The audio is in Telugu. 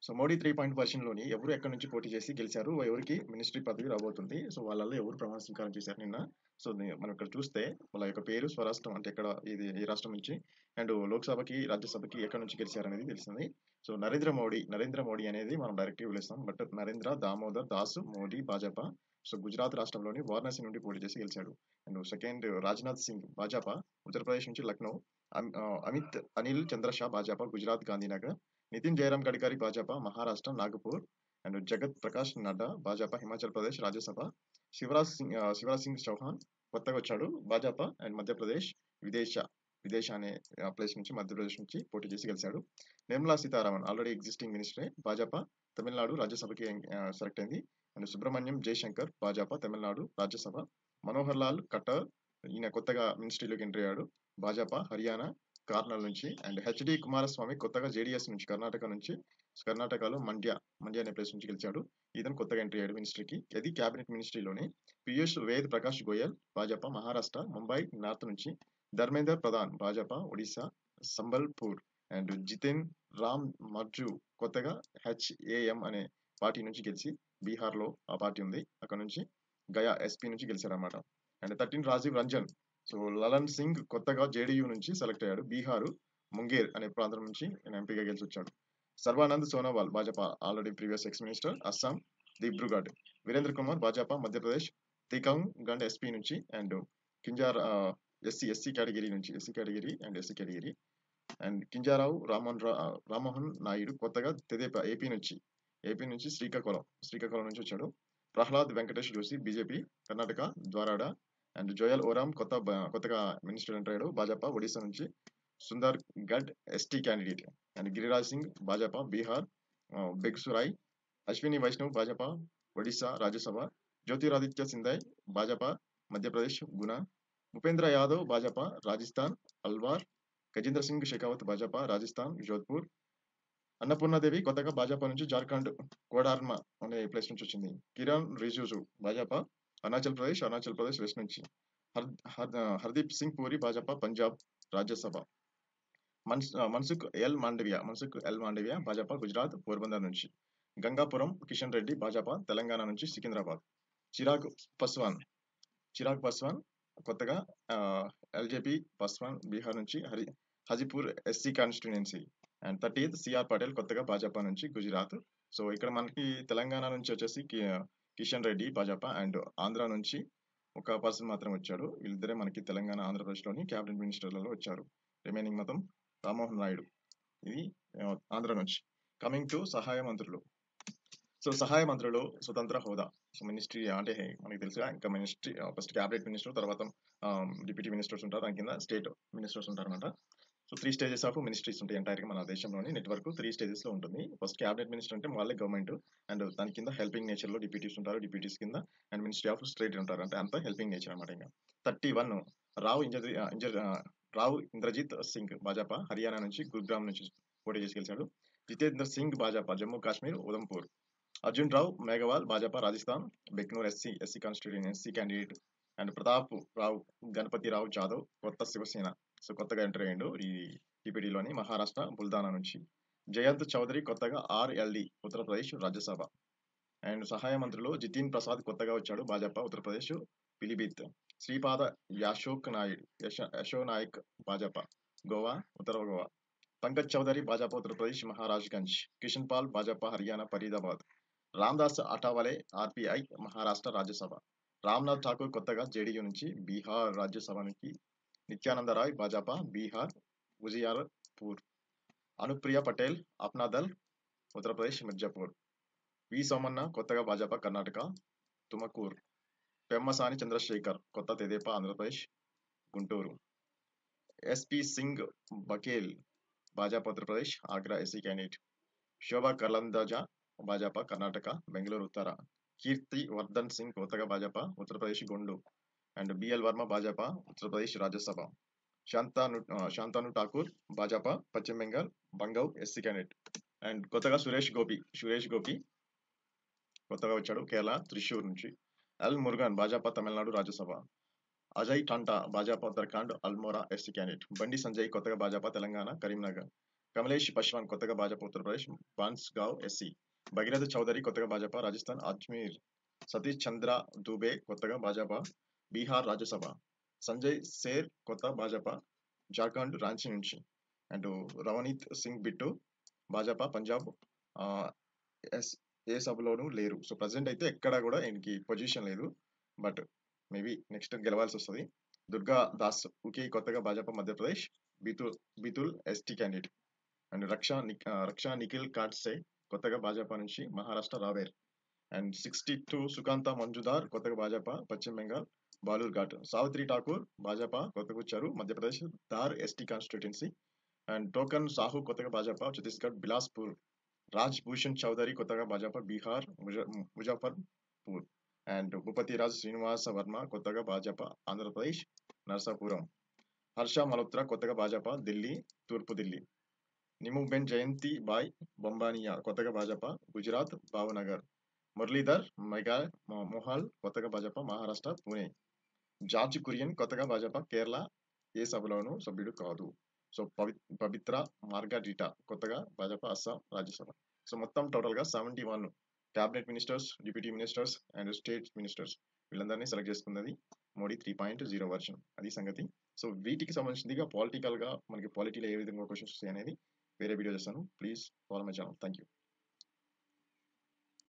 సో మోడీ 3 వర్షన్‌లోని ఎవరు ఎక్కడి నుంచి పోటీ చేసి గెలిచారు? ఎవరికి మినిస్ట్రీ పదవి రాబోతుంది? సో వాళ్ళలో ఎవరు ప్రమాణ స్వీకారం చేశారు నిన్న? సో మనం ఇక్కడ చూస్తే వాళ్ళ యొక్క పేరు స్వరాష్ట్రం అంటే ఎక్కడ ఇది ఏ రాష్ట్రం నుంచి అండ్ లోక్‌సభకి, రాజ్యసభకి ఎక్కడి నుంచి గెలిచారనేది తెలిసింది. సో నరేంద్ర మోడీ అనేది మనం డైరెక్ట్‌గా పిలుస్తాం. బట్ నరేంద్ర దామోదర్ దాస్ మోడీ భాజపా. సో గుజరాత్ రాష్ట్రంలోని వారణాసి నుండి పోటీ చేసి గెలిచాడు. అండ్ సెకండ్ రాజ్‌నాథ్ సింగ్ భాజపా ఉత్తరప్రదేశ్ నుంచి లక్నో. అమిత్ అనిల్ చంద్ర షా భాజపా గుజరాత్ గాంధీనగర్. నితిన్ జయరాం గడ్కరీ భాజపా మహారాష్ట్ర నాగపూర్. అండ్ జగత్ ప్రకాష్ నడ్డా భాజపా హిమాచల్ ప్రదేశ్ రాజ్యసభ. శివరాజ్ సింగ్ చౌహాన్ కొత్తగా వచ్చాడు భాజపా అండ్ మధ్యప్రదేశ్ విదేశ విదేశ అనే ప్లేస్ నుంచి మధ్యప్రదేశ్ నుంచి పోటీ చేసి గెలిచాడు. నిర్మలా సీతారామన్ ఆల్రెడీ ఎగ్జిస్టింగ్ మినిస్టరే భాజపా తమిళనాడు రాజ్యసభకి సెలెక్ట్ అయింది. అండ్ సుబ్రహ్మణ్యం జయశంకర్ భాజపా తమిళనాడు రాజ్యసభ. మనోహర్ లాల్ ఖట్టర్ ఈయన కొత్తగా మినిస్ట్రీలోకి ఎంట్రీ అయ్యాడు భాజపా హర్యానా కార్నల్ నుంచి. అండ్ హెచ్డి కుమారస్వామి కొత్తగా జేడీఎస్ నుంచి కర్ణాటకలో మండ్య అనే ప్లేస్ నుంచి గెలిచాడు. ఇతను కొత్తగా ఎంట్రీ అయ్యాడు మినిస్ట్రీకి. ఇది క్యాబినెట్ మినిస్ట్రీలోని పీయూష్ వేద్ ప్రకాష్ గోయల్ భాజపా మహారాష్ట్ర ముంబై నార్త్ నుంచి. ధర్మేందర్ ప్రధాన్ భాజపా ఒడిశా సంబల్పూర్. అండ్ జితేన్ రామ్ మజ్జు కొత్తగా హెచ్ఏఎం అనే పార్టీ నుంచి గెలిచి బీహార్లో ఆ పార్టీ ఉంది అక్కడ నుంచి గయా ఎస్పీ నుంచి గెలిచారన్నమాట. అండ్ 13 రాజీవ్ రంజన్. సో లలన్ సింగ్ కొత్తగా జేడీయూ నుంచి సెలెక్ట్ అయ్యాడు బీహార్ ముంగేర్ అనే ప్రాంతం నుంచి ఎంపీగా గెలిచి వచ్చాడు. Sarbananda Sonowal Bhajapa already previous ex minister Assam Dibrugarh. Virendra Kumar Bhajapa Madhya Pradesh Tikamgarh SP నుంచి. అండ్ కింజార్ SC category and Kinjarapu Rammohan Naidu కొత్తగా తెదేపా ఏపీ నుంచి శ్రీకాకుళం నుంచి వచ్చాడు. ప్రహ్లాద్ వెంకటేష్ జోషి బీజేపీ కర్ణాటక ద్వారాడ. అండ్ జోయల్ ఓరామ్ కొత్తగా మినిస్టర్ ఎంటర్ అయ్యాడు భాజపా ఒడిశా నుంచి. Sundargarh ST candidate. And Giriraj Singh Bhajapa Bihar Begusarai. Ashwini Vaishnaw Bhajapa Odisha Rajya Sabha. Jyotiraditya Scindia Bhajapa Madhya Pradesh Guna. Upendra Yadav Bhajapa Rajasthan Alwar. Gajendra Singh Shekhawat Bhajapa Rajasthan Jodhpur. Annapurnadevi కొత్తగా భాజపా నుంచి జార్ఖండ్ కోడార్మ అనే ప్లేస్ నుంచి వచ్చింది. కిరణ్ రిజిజు భాజపా అరుణాచల్ ప్రదేశ్ వెస్ట్ నుంచి. హర్దీప్ సింగ్ పూరి భాజపా పంజాబ్ రాజ్యసభ. మన్సుఖ్ ఎల్ మాండవియా భాజపా గుజరాత్ పోర్బందర్ నుంచి. గంగాపురం కిషన్ రెడ్డి భాజపా తెలంగాణ నుంచి సికింద్రాబాద్. చిరాగ్ పస్వాన్ కొత్తగా ఎల్జేపీ పస్వాన్ బీహార్ నుంచి Hajipur SC constituency. And 30th CR Patel కొత్తగా భాజపా నుంచి గుజరాత్. సో ఇక్కడ మనకి తెలంగాణ నుంచి వచ్చేసి కిషన్ రెడ్డి భాజపా అండ్ ఆంధ్ర నుంచి ఒక పర్సన్ మాత్రం వచ్చాడు. వీళ్ళిద్దరే మనకి తెలంగాణ ఆంధ్రప్రదేశ్లోని క్యాబినెట్ మినిస్టర్లలో వచ్చారు. రిమైనింగ్ మొత్తం రామ్మోహన్ నాయుడు ఇది ఆంధ్ర నుంచి. కమింగ్ టు సహాయ మంత్రులు. సో సహాయ మంత్రులు స్వతంత్ర హోదా. సో మినిస్ట్రీ అంటే మనకి తెలుసుగా ఇంకా మినిస్ట్రీ ఫస్ట్ క్యాబినెట్ మినిస్టర్ తర్వాత డిప్యూటీ మినిస్టర్స్ ఉంటారు దాని కింద స్టేట్ మినిస్టర్స్ ఉంటారు అనమాట. సో 3 స్టేజెస్ ఆఫ్ మినిస్ట్రీస్ ఉంటాయి ఎంటైర్గా మన దేశంలోని నెట్వర్క్ 3 స్టేజెస్ లో ఉంటుంది. ఫస్ట్ క్యాబినెట్ మినిస్టర్ అంటే వాళ్ళే గవర్నమెంట్ అండ్ దాని కింద హెల్పింగ్ నేచర్ లో డిప్యూటీస్ ఉంటారు డిప్యూటీస్ కింద అండ్ మినిస్ట్రీ ఆఫ్ స్టేట్ ఉంటారు అంటే అంతా హెల్పింగ్ నేచర్ అనమాట. ఇంకా 31 రావు ఇంద్రజిత్ సింగ్ భాజపా హర్యానా నుంచి గురుగ్రామ్ నుంచి పోటీ చేసి గెలిచాడు. Jitendra Singh Bhajapa Jammu Kashmir Udhampur. Arjun Rao Meghwal Bhajapa Rajasthan Bikaner SC constituency candidate. And Pratap Rao Ganapati Rao Jadhav కొత్త శివసేన. సో కొత్తగా ఎంటర్ అయ్యాడు ఈ టీపీడీలోని మహారాష్ట్ర బుల్దానా నుంచి. జయంత్ చౌదరి కొత్తగా ఆర్ఎల్డి ఉత్తరప్రదేశ్ రాజ్యసభ. అండ్ సహాయ మంత్రులు జితిన్ ప్రసాద్ కొత్తగా వచ్చాడు భాజపా ఉత్తరప్రదేశ్ పిలిభిత్. శ్రీపాద యశో నాయక్ భాజపా గోవా ఉత్తర గోవా. పంకజ్ చౌదరి భాజపా ఉత్తరప్రదేశ్ మహారాజ్ గంజ్. కిషన్ పాల్ భాజపా హర్యానా ఫరీదాబాద్. రామ్దాస్ అఠావలే ఆర్పిఐ మహారాష్ట్ర రాజ్యసభ. రామ్నాథ్ ఠాకూర్ కొత్తగా జేడీయూ నుంచి బీహార్ రాజ్యసభకి. నిత్యానంద రాయ్ భాజపా బీహార్ ఉజియార్పూర్. అనుప్రియ పటేల్ అప్నాదల్ ఉత్తరప్రదేశ్ మిర్జాపూర్. వి సోమన్న కొత్తగా భాజపా కర్ణాటక తుమకూర్. పెమ్మసాని చంద్రశేఖర్ కొత్త Tedepa Andhra Pradesh Guntur. SP Singh Baghel Bhajapa Uttar Pradesh Agra SC candidate. Shobha Karandlaje Bhajapa Karnataka Bengaluru Uttara. Kirti Vardhan Singh కొత్తగా Bhajapa Uttar Pradesh Gonda. And BL Verma Bhajapa Uttar Pradesh Rajya Sabha. Shantanu Thakur Bhajapa Paschim Bengal Bangaon SC candidate. And కొత్తగా సురేష్ గోపి కొత్తగా వచ్చాడు కేరళ త్రిశూర్ నుంచి. L Murugan Bhajapa Tamil Nadu Rajya Sabha. Ajay Tamta Bhajapa Uttarakhand Almora SC candidate. Bandi Sanjay కొత్తగా భాజపా తెలంగాణ కరీంనగర్. కమలేష్ పశ్వాన్ కొత్తగా భాజపా ఉత్తరప్రదేశ్ బాన్స్గావ్ ఎస్సీ. భగీరథ చౌదరి కొత్తగా భాజపా రాజస్థాన్ అజ్మీర్. సతీష్ చంద్ర దూబే కొత్తగా భాజపా బీహార్ రాజ్యసభ. సంజయ్ సేర్ కొత్త భాజపా జార్ఖండ్ రాంచీ నుంచి. అండ్ రవనీత్ సింగ్ బిట్టు భాజపా పంజాబ్ ఆ, ఏ సభలోనూ లేరు. సో ప్రజెంట్ అయితే ఎక్కడా కూడా ఆయనకి పొజిషన్ లేదు. బట్ మేబీ నెక్స్ట్ గెలవాల్సి వస్తుంది. దుర్గా దాస్ ఉకే కొత్తగా Bhajapa Madhya Pradesh Betul ST candidate. And Raksha Nikhil Khadse కొత్తగా భాజపా నుంచి మహారాష్ట్ర రావేర్. అండ్ 62 సుకాంత మంజుదార్ కొత్తగా భాజపా పశ్చిమ బెంగాల్ బాలూర్ ఘాట్. సావిత్రి ఠాకూర్ భాజపా కొత్తగా వచ్చారు Madhya Pradesh Dhar ST constituency. And token Sahu కొత్తగా భాజపా ఛత్తీస్గఢ్ బిలాస్పూర్. రాజ్ భూషణ్ చౌదరి కొత్తగా భాజపా బీహార్ ముజఫర్పూర్. అండ్ భూపతిరాజ్ శ్రీనివాస వర్మ కొత్తగా భాజపా ఆంధ్రప్రదేశ్ నర్సాపురం. హర్ష మల్హోత్రా కొత్తగా భాజపా ఢిల్లీ తూర్పు ఢిల్లీ. నిముబెన్ జయంతి బాయ్ బొంబానియా కొత్తగా భాజపా గుజరాత్ భావనగర్. మురళీధర్ మొహాల్ కొత్తగా భాజపా మహారాష్ట్ర పూణే. జార్జ్ కురియన్ కొత్తగా భాజపా కేరళ ఏ సభలోనూ సభ్యుడు కాదు. సో పవిత్ర మార్గారిటా కొత్తగా భాజపా అస్సాం రాజ్యసభ. సో మొత్తం టోటల్ గా 71 cabinet ministers, deputy ministers and state ministers వీళ్ళందరినీ సెలెక్ట్ చేసుకున్నది మోడీ 3.0 వర్షన్. అది సంగతి. సో వీటికి సంబంధించిందిగా పొలిటికల్ గా మనకి పాలిటీలో ఏ విధంగా క్వశ్చన్స్ వస్తాయి అనేది వేరే వీడియో చేస్తాను. Please follow my channel. Thank you.